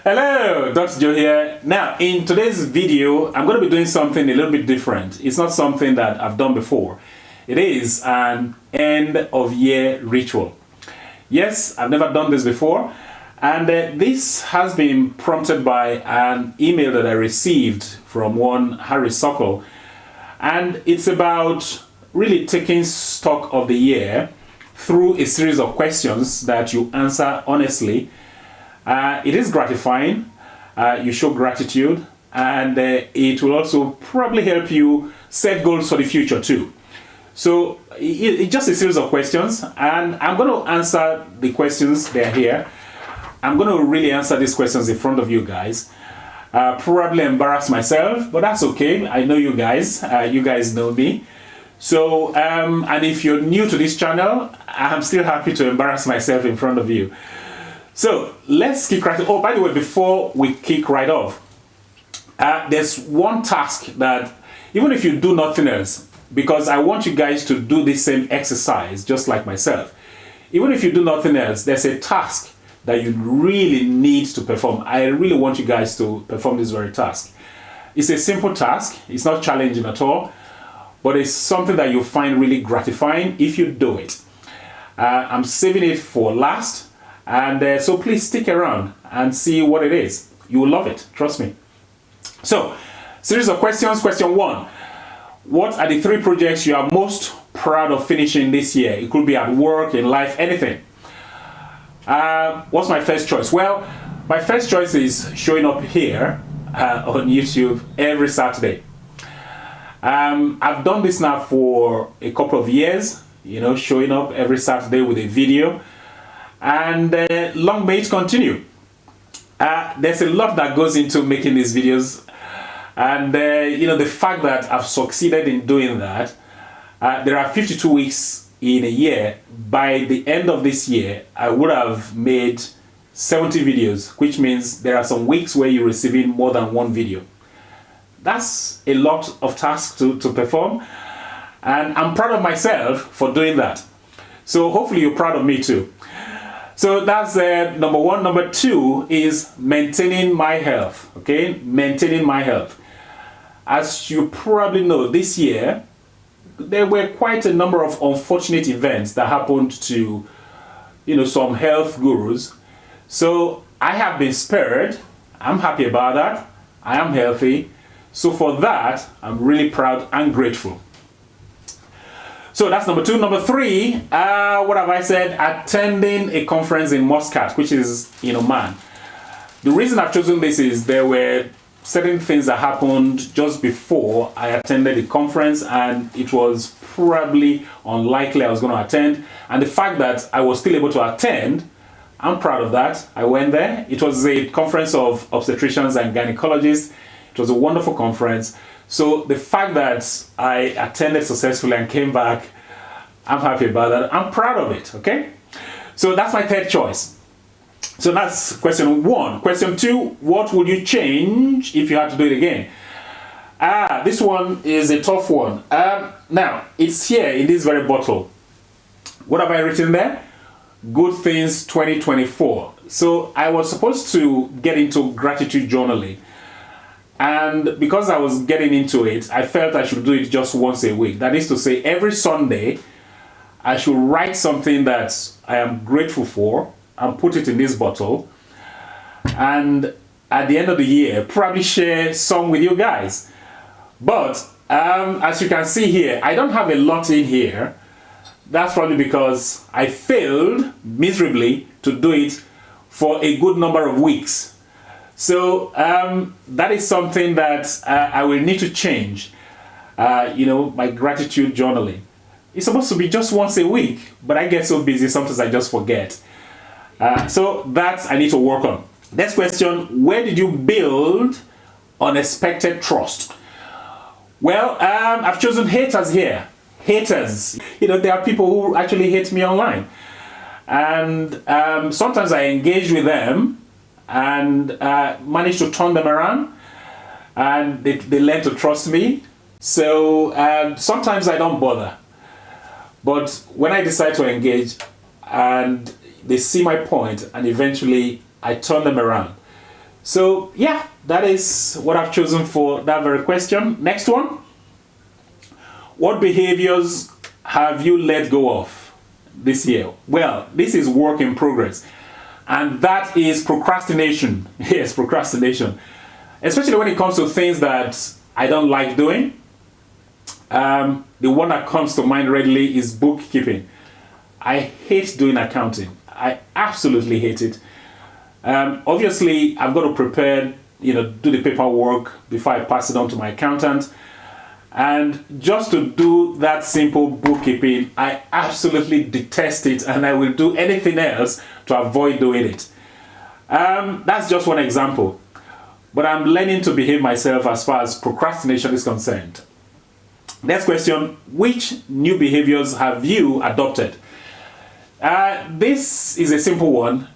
Hello, Dr. Joe here. Now, in today's video, I'm going to be doing something a little bit different. It's not something that I've done before. It is an end of year ritual. Yes, I've never done this before. And this has been prompted by an email that I received from one Harry Sokol. And it's about really taking stock of the year through a series of questions that you answer honestly. It is gratifying, you show gratitude, and it will also probably help you set goals for the future too. So it's just a series of questions, and I'm going to answer the questions. They're here. I'm going to really answer these questions in front of you guys. Probably embarrass myself, but that's okay. I know you guys. You guys know me. So, and if you're new to this channel, I'm still happy to embarrass myself in front of you. So let's kick right off. Oh, by the way, before we kick right off, there's one task that even if you do nothing else, because I want you guys to do the same exercise just like myself. Even if you do nothing else, there's a task that you really need to perform. I really want you guys to perform this very task. It's a simple task. It's not challenging at all, but it's something that you find really gratifying if you do it. I'm saving it for last. And so please stick around and see what it is. You will love it, trust me. So, series of questions. Question 1. What are the 3 projects you are most proud of finishing this year? It could be at work, in life, anything. What's my first choice? Well, my first choice is showing up here on YouTube every Saturday. I've done this now for a couple of years, showing up every Saturday with a video. And long may it continue. There's a lot that goes into making these videos, and the fact that I've succeeded in doing that. There are 52 weeks in a year. By the end of this year, I would have made 70 videos, which means there are some weeks where you're receiving more than one video. That's a lot of tasks to perform, and I'm proud of myself for doing that. So hopefully you're proud of me too. So that's number 1. Number 2 is maintaining my health. Okay, maintaining my health. As you probably know, this year there were quite a number of unfortunate events that happened to, some health gurus. So I have been spared. I'm happy about that. I am healthy. So for that, I'm really proud and grateful. So that's number 2. Number 3, what have I said? Attending a conference in Muscat, which is in Oman. The reason I've chosen this is there were certain things that happened just before I attended the conference, and it was probably unlikely I was going to attend. And the fact that I was still able to attend, I'm proud of that. I went there. It was a conference of obstetricians and gynecologists. It was a wonderful conference. So the fact that I attended successfully and came back, I'm happy about that. I'm proud of it, okay? So that's my third choice. So that's question 1. Question 2, what would you change if you had to do it again? This one is a tough one. Now, it's here in this very bottle. What have I written there? Good things 2024. So I was supposed to get into gratitude journaling. And because I was getting into it, I felt I should do it just once a week. That is to say, every Sunday, I should write something that I am grateful for and put it in this bottle. And at the end of the year, probably share some with you guys. But as you can see here, I don't have a lot in here. That's probably because I failed miserably to do it for a good number of weeks. So that is something that I will need to change, my gratitude journaling. It's supposed to be just once a week, but I get so busy, sometimes I just forget. So that I need to work on. Next question, where did you build unexpected trust? Well, I've chosen haters here. Haters. There are people who actually hate me online. And sometimes I engage with them and manage to turn them around, and they learn to trust me. So sometimes I don't bother, but when I decide to engage and they see my point, and eventually I turn them around. So yeah, that is what I've chosen for that very question. Next one. What behaviors have you let go of this year? Well, this is work in progress. And that is procrastination. Yes, procrastination. Especially when it comes to things that I don't like doing. The one that comes to mind readily is bookkeeping. I hate doing accounting. I absolutely hate it. Obviously, I've got to prepare, do the paperwork before I pass it on to my accountant. And just to do that simple bookkeeping, I absolutely detest it, and I will do anything else to avoid doing it. That's just one example. But I'm learning to behave myself as far as procrastination is concerned. Next question, which new behaviors have you adopted? This is a simple one.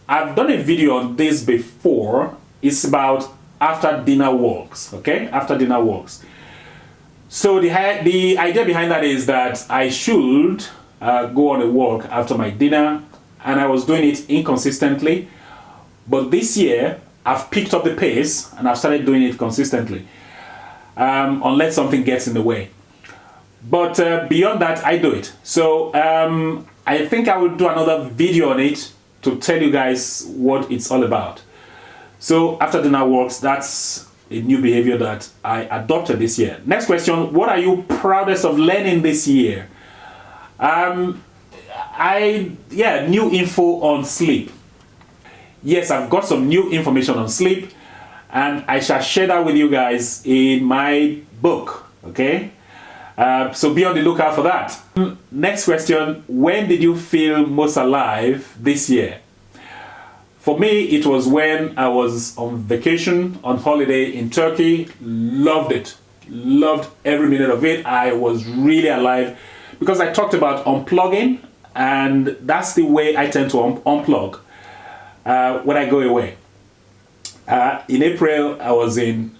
I've done a video on this before. It's about after dinner walks, okay? After dinner walks. So the idea behind that is that I should go on a walk after my dinner, and I was doing it inconsistently. But this year, I've picked up the pace and I've started doing it consistently, unless something gets in the way. But beyond that, I do it. So I think I will do another video on it to tell you guys what it's all about. So after dinner walks, that's a new behavior that I adopted this year. Next question, what are you proudest of learning this year? New info on sleep. Yes, I've got some new information on sleep, and I shall share that with you guys in my book, okay? So be on the lookout for that. Next question, when did you feel most alive this year? For me, it was when I was on vacation, on holiday in Turkey. Loved it. Loved every minute of it. I was really alive because I talked about unplugging, and that's the way I tend to unplug when I go away. In April, I was in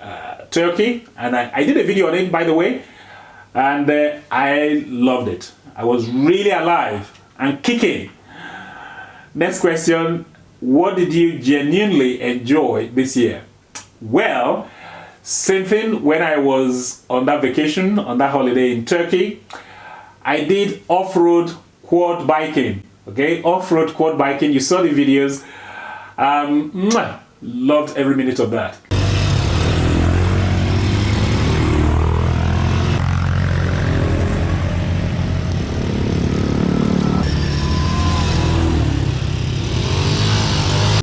Turkey, and I did a video on it, by the way, and I loved it. I was really alive and kicking. Next question, what did you genuinely enjoy this year? Well, same thing when I was on that vacation, on that holiday in Turkey. I did off-road quad biking, okay? Off-road quad biking, you saw the videos. Loved every minute of that.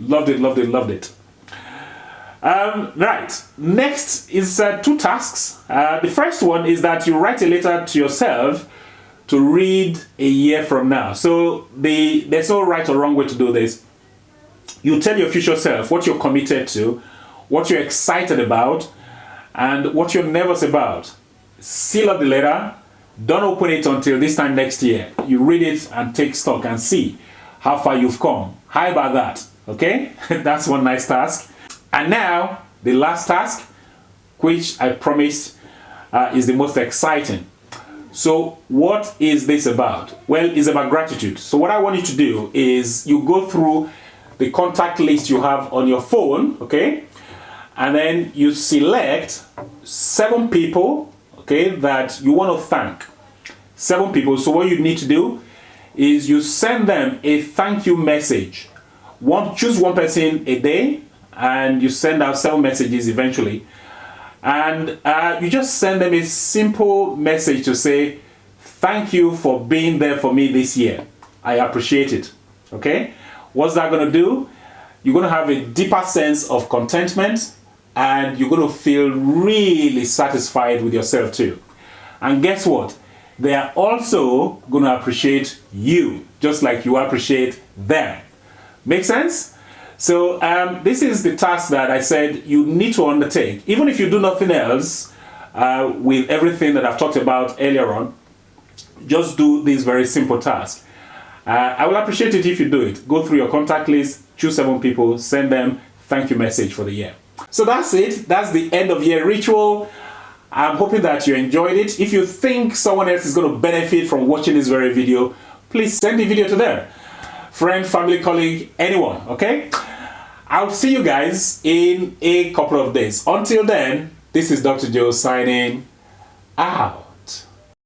Loved it, loved it, loved it. Right, next is two tasks. The first one is that you write a letter to yourself to read a year from now. So there's no right or wrong way to do this. You tell your future self what you're committed to, what you're excited about, and what you're nervous about. Seal up the letter. Don't open it until this time next year. You read it and take stock and see how far you've come. How about that? Okay, that's one nice task. And now, the last task, which I promised is the most exciting. So what is this about? Well, it's about gratitude. So what I want you to do is you go through the contact list you have on your phone, okay? And then you select 7 people, okay, that you want to thank. 7 people. So what you need to do is you send them a thank you message. Choose one person a day, and you send out 7 messages eventually. And you just send them a simple message to say, thank you for being there for me this year. I appreciate it. Okay? What's that going to do? You're going to have a deeper sense of contentment, and you're going to feel really satisfied with yourself too. And guess what? They are also going to appreciate you, just like you appreciate them. Make sense? So this is the task that I said you need to undertake. Even if you do nothing else with everything that I've talked about earlier on, just do this very simple task. I will appreciate it if you do it. Go through your contact list, choose 7 people, send them thank you message for the year. So that's it. That's the end of year ritual. I'm hoping that you enjoyed it. If you think someone else is going to benefit from watching this very video, please send the video to them. Friend, family, colleague, anyone, okay? I'll see you guys in a couple of days. Until then, this is Dr. Joe signing out.